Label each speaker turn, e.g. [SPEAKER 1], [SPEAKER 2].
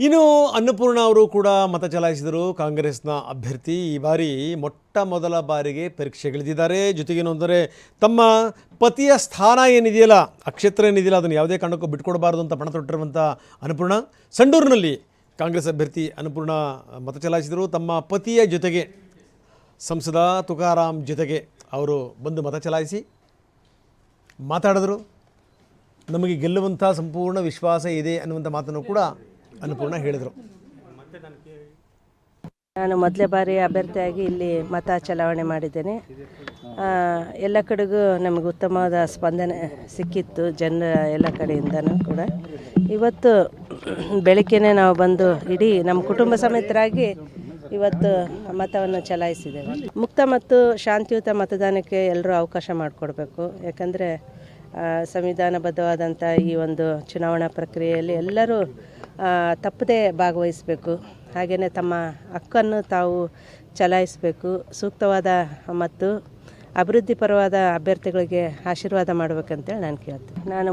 [SPEAKER 1] ಇನ್ನು ಅನ್ನಪೂರ್ಣ ಅವರು ಕೂಡ ಮತ ಚಲಾಯಿಸಿದರು. ಕಾಂಗ್ರೆಸ್ನ ಅಭ್ಯರ್ಥಿ ಈ ಬಾರಿ ಮೊಟ್ಟ ಮೊದಲ ಬಾರಿಗೆ ಪರೀಕ್ಷೆಗಿಳಿದಿದ್ದಾರೆ. ಜೊತೆಗೇನೆಂದರೆ ತಮ್ಮ ಪತಿಯ ಸ್ಥಾನ ಏನಿದೆಯಲ್ಲ, ಆ ಕ್ಷೇತ್ರ ಏನಿದೆಯಲ್ಲ, ಅದನ್ನು ಯಾವುದೇ ಕಾರಣಕ್ಕೂ ಬಿಟ್ಕೊಡಬಾರ್ದು ಅಂತ ಪಣ ತೊಟ್ಟಿರುವಂಥ ಅನ್ನಪೂರ್ಣ ಸಂಡೂರಿನಲ್ಲಿ ಕಾಂಗ್ರೆಸ್ ಅಭ್ಯರ್ಥಿ ಅನ್ನಪೂರ್ಣ ಮತ ಚಲಾಯಿಸಿದರು. ತಮ್ಮ ಪತಿಯ ಜೊತೆಗೆ ಸಂಸದ ತುಕಾರಾಮ್ ಜೊತೆಗೆ ಅವರು ಬಂದು ಮತ ಚಲಾಯಿಸಿ ಮಾತಾಡಿದ್ರು. ನಮಗೆ ಗೆಲ್ಲುವಂಥ ಸಂಪೂರ್ಣ ವಿಶ್ವಾಸ ಇದೆ ಅನ್ನುವಂಥ ಮಾತನ್ನು ಕೂಡ ಅನ್ನಪೂರ್ಣ ಹೇಳಿದರು.
[SPEAKER 2] ನಾನು ಮೊದಲೇ ಬಾರಿ ಅಭ್ಯರ್ಥಿಯಾಗಿ ಇಲ್ಲಿ ಮತ ಚಲಾವಣೆ ಮಾಡಿದ್ದೇನೆ. ಎಲ್ಲ ಕಡೆಗೂ ನಮಗೆ ಉತ್ತಮವಾದ ಸ್ಪಂದನೆ ಸಿಕ್ಕಿತ್ತು ಜನರ ಎಲ್ಲ ಕಡೆಯಿಂದನೂ ಕೂಡ. ಇವತ್ತು ಬೆಳಗ್ಗೆನೇ ನಾವು ಬಂದು ಇಡೀ ನಮ್ಮ ಕುಟುಂಬ ಸಮೇತರಾಗಿ ಇವತ್ತು ಮತವನ್ನು ಚಲಾಯಿಸಿದ್ದೇವೆ. ಮುಕ್ತ ಮತ್ತು ಶಾಂತಿಯುತ ಮತದಾನಕ್ಕೆ ಎಲ್ಲರೂ ಅವಕಾಶ ಮಾಡಿಕೊಡ್ಬೇಕು. ಯಾಕಂದರೆ ಸಂವಿಧಾನಬದ್ಧವಾದಂಥ ಈ ಒಂದು ಚುನಾವಣಾ ಪ್ರಕ್ರಿಯೆಯಲ್ಲಿ ಎಲ್ಲರೂ ತಪ್ಪದೇ ಭಾಗವಹಿಸಬೇಕು. ಹಾಗೆಯೇ ತಮ್ಮ ಹಕ್ಕನ್ನು ತಾವು ಚಲಾಯಿಸಬೇಕು. ಸೂಕ್ತವಾದ ಮತ್ತು ಅಭಿವೃದ್ಧಿಪರವಾದ ಅಭ್ಯರ್ಥಿಗಳಿಗೆ ಆಶೀರ್ವಾದ ಮಾಡಬೇಕಂತೇಳಿ ನಾನು ಕೇಳ್ತೀನಿ. ನಾನು